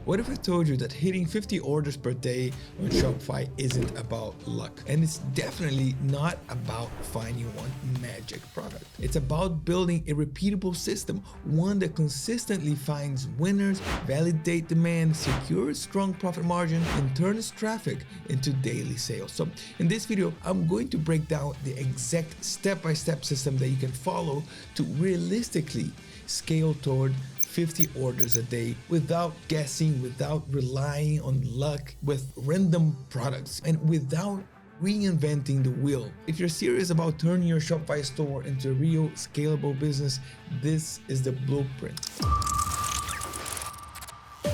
What if I told you that hitting 50 orders per day on Shopify isn't about luck? And it's definitely not about finding one magic product. It's about building a repeatable system, one that consistently finds winners, validates demand, secures strong profit margin, and turns traffic into daily sales. So in this video, I'm going to break down the exact step-by-step system that you can follow to realistically scale toward 50 orders a day without guessing, without relying on luck with random products, and without reinventing the wheel. If you're serious about turning your Shopify store into a real scalable business, this is the blueprint.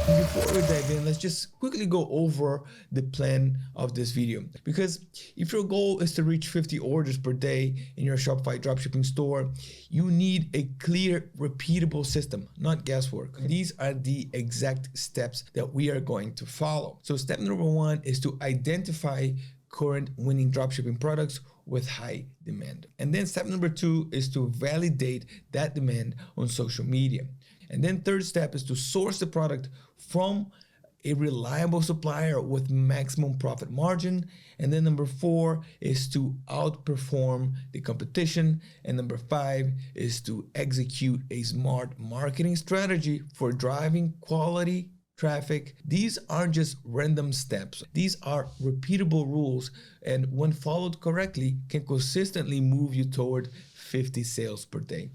Before we dive in, let's just quickly go over the plan of this video. Because if your goal is to reach 50 orders per day in your Shopify dropshipping store, you need a clear, repeatable system, not guesswork. These are the exact steps that we are going to follow. So step number one is to identify current winning dropshipping products with high demand. And then step number two is to validate that demand on social media. And then third step is to source the product from a reliable supplier with maximum profit margin. And then number four is to outperform the competition. And number five is to execute a smart marketing strategy for driving quality traffic. These aren't just random steps. These are repeatable rules, and when followed correctly, can consistently move you toward 50 sales per day.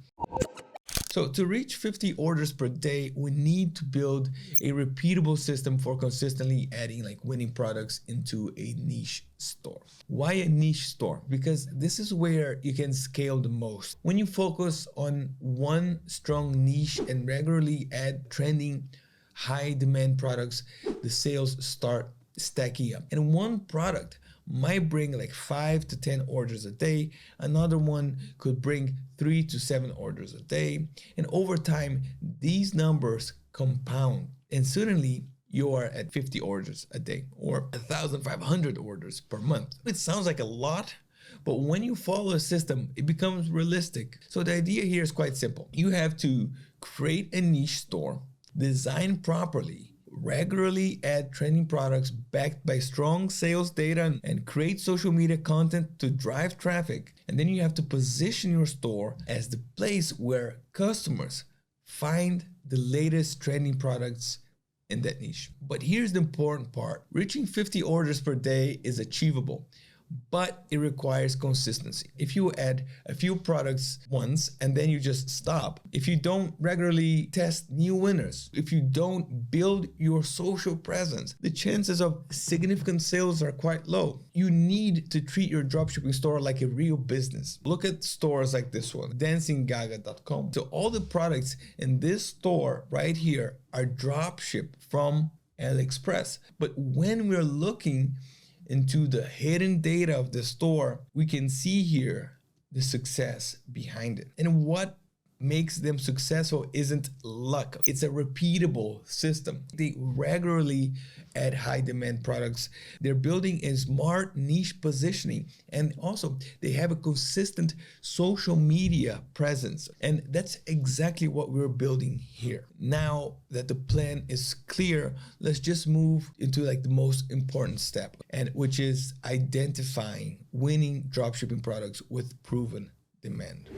So to reach 50 orders per day, we need to build a repeatable system for consistently adding winning products into a niche store. Why a niche store? Because this is where you can scale the most. When you focus on one strong niche and regularly add trending, high demand products, the sales start stacking up. And one product might bring 5 to 10 orders a day. Another one could bring 3 to 7 orders a day. And over time, these numbers compound. And suddenly you are at 50 orders a day or 1,500 orders per month. It sounds like a lot, but when you follow a system, it becomes realistic. So the idea here is quite simple. You have to create a niche store, design properly, regularly add trending products backed by strong sales data, and create social media content to drive traffic. And then you have to position your store as the place where customers find the latest trending products in that niche. But here's the important part. Reaching 50 orders per day is achievable, but it requires consistency. If you add a few products once and then you just stop, if you don't regularly test new winners, if you don't build your social presence, the chances of significant sales are quite low. You need to treat your dropshipping store like a real business. Look at stores like this one, dancinggaga.com. So all the products in this store right here are dropshipped from AliExpress. But when we're looking into the hidden data of the store, we can see here the success behind it. And what makes them successful isn't luck. It's a repeatable system. They regularly add high demand products. They're building a smart niche positioning, and also they have a consistent social media presence. And that's exactly what we're building here. Now that the plan is clear, let's just move into the most important step, and which is identifying winning dropshipping products with proven demand.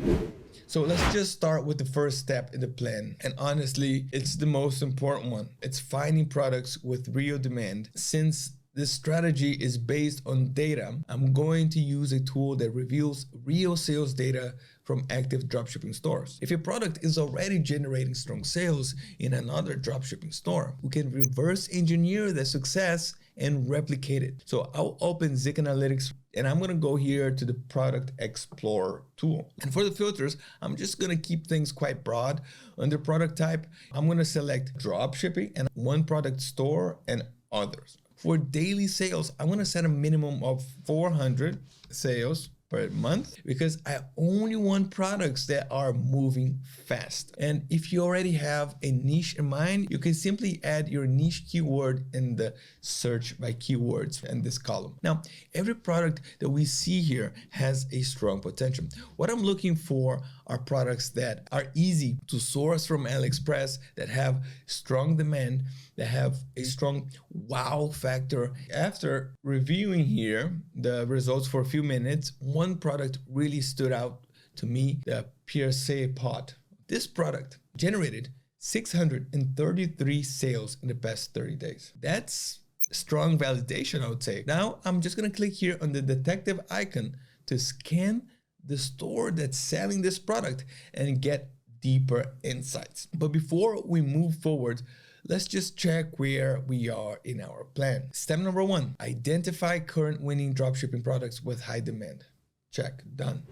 So let's just start with the first step in the plan. And honestly, it's the most important one. It's finding products with real demand. Since this strategy is based on data, I'm going to use a tool that reveals real sales data from active dropshipping stores. If your product is already generating strong sales in another dropshipping store, we can reverse engineer the success and replicate it. So I'll open Zik Analytics, and I'm gonna go here to the Product Explorer tool. And for the filters, I'm just gonna keep things quite broad. Under product type, I'm gonna select dropshipping and one product store and others. For daily sales, I'm gonna set a minimum of 400 sales per month because I only want products that are moving fast. And if you already have a niche in mind, you can simply add your niche keyword in the search by keywords in this column. Now, every product that we see here has a strong potential. What I'm looking for are products that are easy to source from AliExpress, that have strong demand, that have a strong wow factor. After reviewing here the results for a few minutes, one product really stood out to me, the PSA pot. This product generated 633 sales in the past 30 days. That's strong validation, I would say. Now I'm just gonna click here on the detective icon to scan the store that's selling this product and get deeper insights. But before we move forward, let's just check where we are in our plan. Step number 1, identify current winning dropshipping products with high demand. Check, done.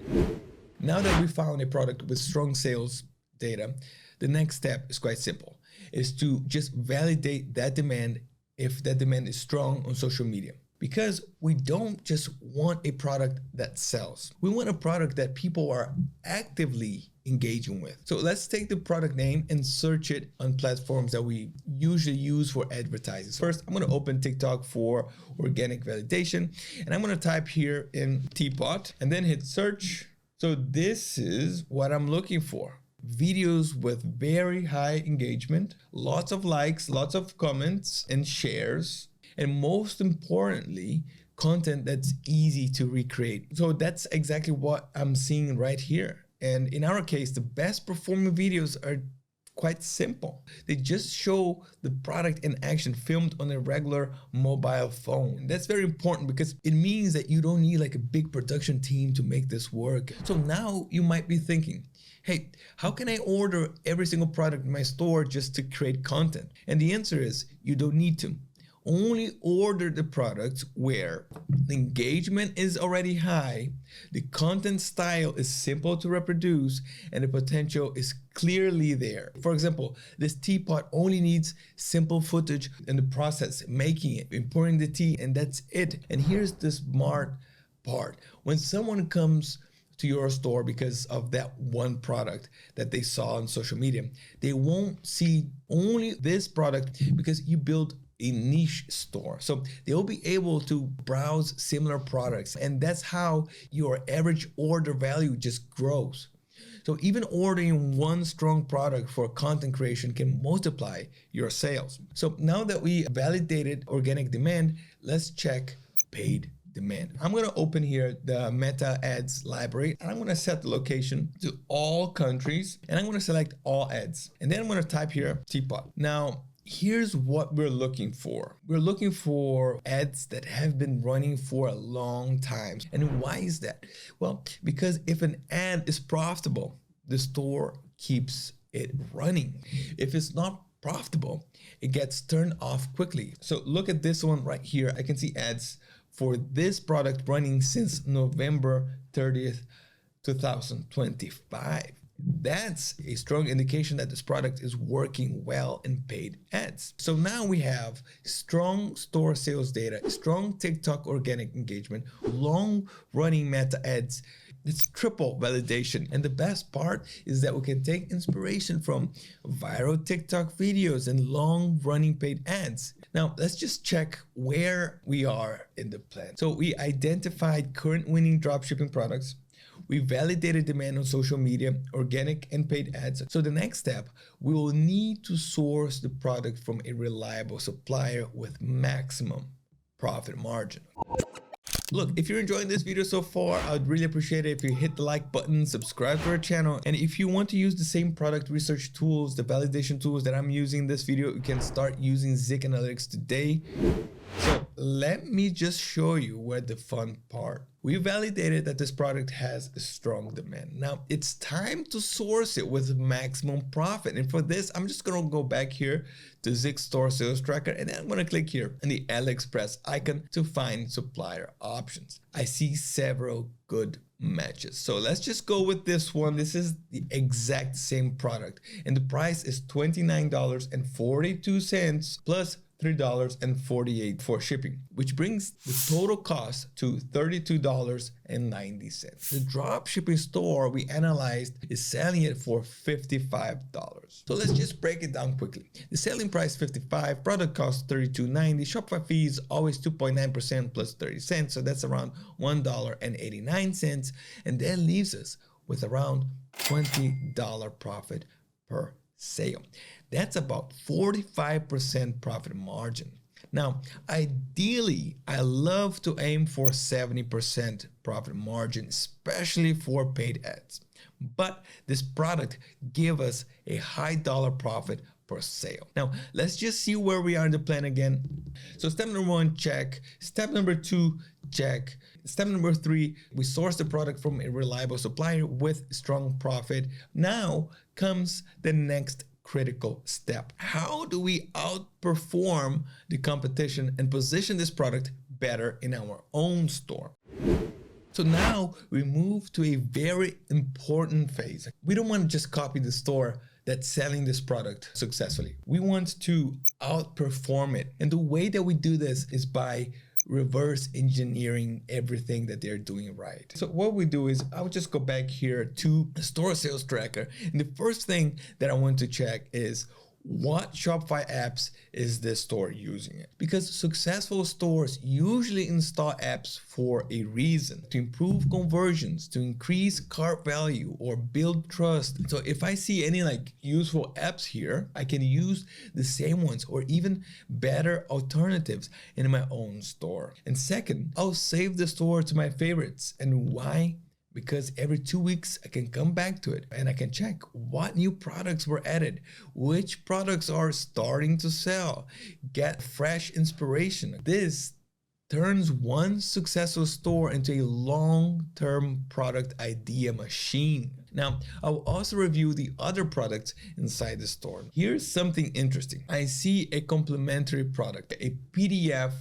Now that we found a product with strong sales data, the next step is quite simple, is to just validate that demand, if that demand is strong on social media. Because we don't just want a product that sells. We want a product that people are actively engaging with. So let's take the product name and search it on platforms that we usually use for advertising. First, I'm gonna open TikTok for organic validation, and I'm gonna type here in teapot and then hit search. So this is what I'm looking for. Videos with very high engagement, lots of likes, lots of comments and shares, and most importantly, content that's easy to recreate. So that's exactly what I'm seeing right here. And in our case, the best performing videos are quite simple. They just show the product in action, filmed on a regular mobile phone. That's very important because it means that you don't need like a big production team to make this work. So now you might be thinking, hey, how can I order every single product in my store just to create content? And the answer is you don't need to. Only order the products where the engagement is already high, the content style is simple to reproduce, and the potential is clearly there. For example, this teapot only needs simple footage in the process, making it, pouring the tea, and that's it. And here's the smart part. When someone comes to your store because of that one product that they saw on social media, they won't see only this product because you build a niche store. So they'll be able to browse similar products, and that's how your average order value just grows. So even ordering one strong product for content creation can multiply your sales. So now that we validated organic demand, let's check paid demand. I'm gonna open here the Meta Ads library, and I'm gonna set the location to all countries, and I'm gonna select all ads. And then I'm gonna type here teapot. Now, here's what we're looking for. We're looking for ads that have been running for a long time. And why is that? Well, because if an ad is profitable, the store keeps it running. If it's not profitable, it gets turned off quickly. So look at this one right here. I can see ads for this product running since November 30th, 2025. That's a strong indication that this product is working well in paid ads. So now we have strong store sales data, strong TikTok organic engagement, long running Meta ads. It's triple validation. And the best part is that we can take inspiration from viral TikTok videos and long running paid ads. Now let's just check where we are in the plan. So we identified current winning dropshipping products. We validated demand on social media, organic and paid ads. So the next step, we will need to source the product from a reliable supplier with maximum profit margin. Look, if you're enjoying this video so far, I would really appreciate it if you hit the like button, subscribe to our channel, and if you want to use the same product research tools, the validation tools that I'm using in this video, you can start using Zik Analytics today. So let me just show you where the fun part. We validated that this product has a strong demand. Now it's time to source it with maximum profit. And for this, I'm just gonna go back here to Zik Store Sales Tracker, and then I'm gonna click here on the AliExpress icon to find supplier options. I see several good matches. So let's just go with this one. This is the exact same product, and the price is $29.42 plus $3.48 for shipping, which brings the total cost to $32.90. The drop shipping store we analyzed is selling it for $55. So let's just break it down quickly. The selling price $55, product cost $32.90, Shopify fees always 2.9% plus 30 cents, so that's around $1.89, and that leaves us with around $20 profit per sale. That's about 45% profit margin. Now, ideally, I love to aim for 70% profit margin, especially for paid ads. But this product gives us a high dollar profit per sale. Now, let's just see where we are in the plan again. So step number 1, check. Step number 2, check. Step number 3, we source the product from a reliable supplier with strong profit. Now comes the next critical step. How do we outperform the competition and position this product better in our own store? So now we move to a very important phase. We don't want to just copy the store that's selling this product successfully. We want to outperform it. And the way that we do this is by reverse engineering everything that they're doing right. So what we do is I would just go back here to the store sales tracker. And the first thing that I want to check is what Shopify apps is this store using it? Because successful stores usually install apps for a reason, to improve conversions, to increase cart value, or build trust. So if I see any useful apps here, I can use the same ones or even better alternatives in my own store. And second, I'll save the store to my favorites. And why? Because every 2 weeks I can come back to it and I can check what new products were added, which products are starting to sell, get fresh inspiration. This turns one successful store into a long-term product idea machine. Now, I'll also review the other products inside the store. Here's something interesting. I see a complementary product, a PDF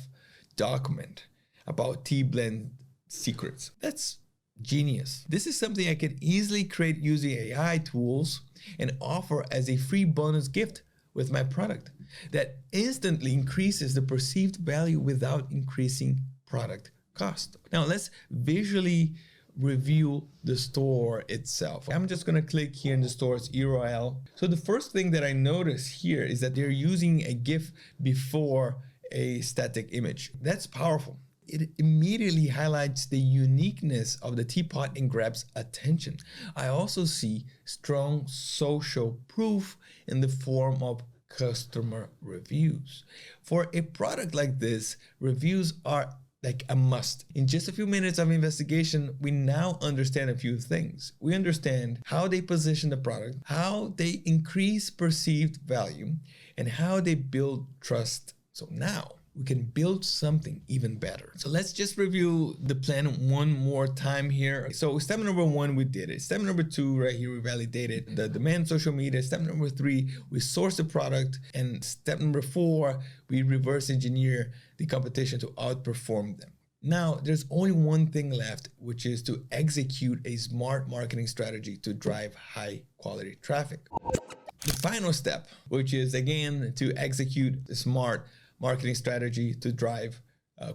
document about tea blend secrets. That's genius. This is something I can easily create using AI tools and offer as a free bonus gift with my product that instantly increases the perceived value without increasing product cost. Now let's visually review the store itself. I'm just going to click here in the store's URL. So the first thing that I notice here is that they're using a GIF before a static image. That's powerful. It immediately highlights the uniqueness of the teapot and grabs attention. I also see strong social proof in the form of customer reviews. For a product like this, reviews are like a must. In just a few minutes of investigation, we now understand a few things. We understand how they position the product, how they increase perceived value, and how they build trust. So now we can build something even better. So let's just review the plan one more time here. So step number 1, we did it. Step number 2, right here, we validated the demand social media. Step number 3, we source the product. And step number 4, we reverse engineer the competition to outperform them. Now, there's only one thing left, which is to execute a smart marketing strategy to drive high quality traffic. The final step, which is again to execute the smart marketing strategy to drive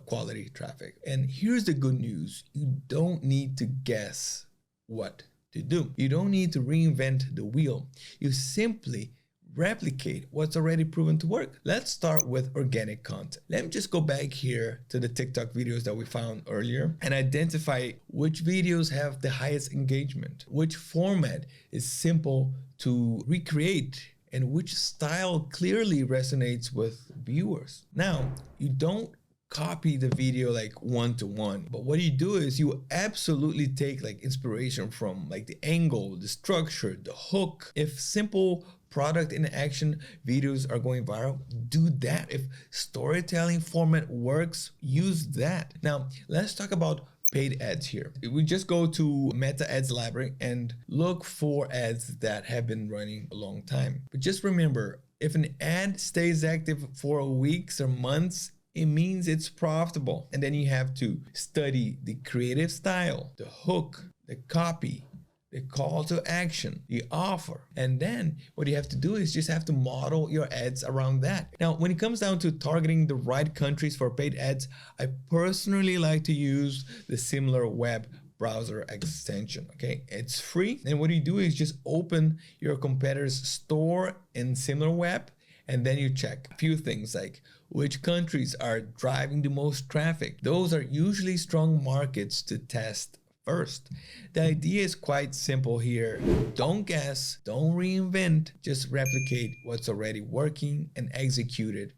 quality traffic. And here's the good news. You don't need to guess what to do. You don't need to reinvent the wheel. You simply replicate what's already proven to work. Let's start with organic content. Let me just go back here to the TikTok videos that we found earlier and identify which videos have the highest engagement, which format is simple to recreate, and which style clearly resonates with viewers. Now, you don't copy the video like one-to-one, but what you do is you absolutely take inspiration from the angle, the structure, the hook. If simple product in action videos are going viral, do that. If storytelling format works, use that. Now, let's talk about paid ads here. We just go to Meta Ads Library and look for ads that have been running a long time. But just remember, if an ad stays active for weeks or months, it means it's profitable. And then you have to study the creative style, the hook, the copy, the call to action, the offer. And then what you have to do is just have to model your ads around that. Now, when it comes down to targeting the right countries for paid ads, I personally like to use the Similar Web browser extension. Okay, it's free. And what you do is just open your competitor's store in Similar Web, and then you check a few things like which countries are driving the most traffic. Those are usually strong markets to test first. The idea is quite simple here. Don't guess, don't reinvent, just replicate what's already working and execute it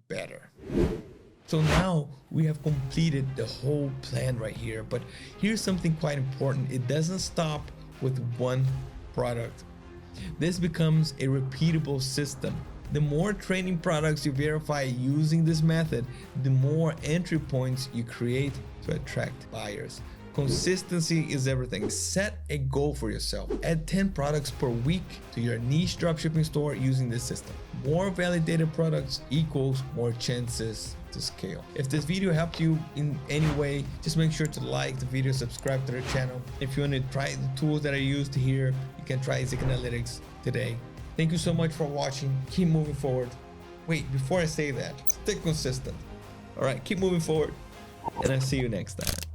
better. So now we have completed the whole plan right here, but here's something quite important. It doesn't stop with one product. This becomes a repeatable system. The more training products you verify using this method, the more entry points you create to attract buyers. Consistency is everything. Set a goal for yourself. Add 10 products per week to your niche dropshipping store using this system. More validated products equals more chances to scale. If this video helped you in any way, just make sure to like the video, subscribe to the channel. If you want to try the tools that I used here, you can try Zik Analytics today. Thank you so much for watching. Keep moving forward. Wait, before I say that, stay consistent. All right, keep moving forward, and I'll see you next time.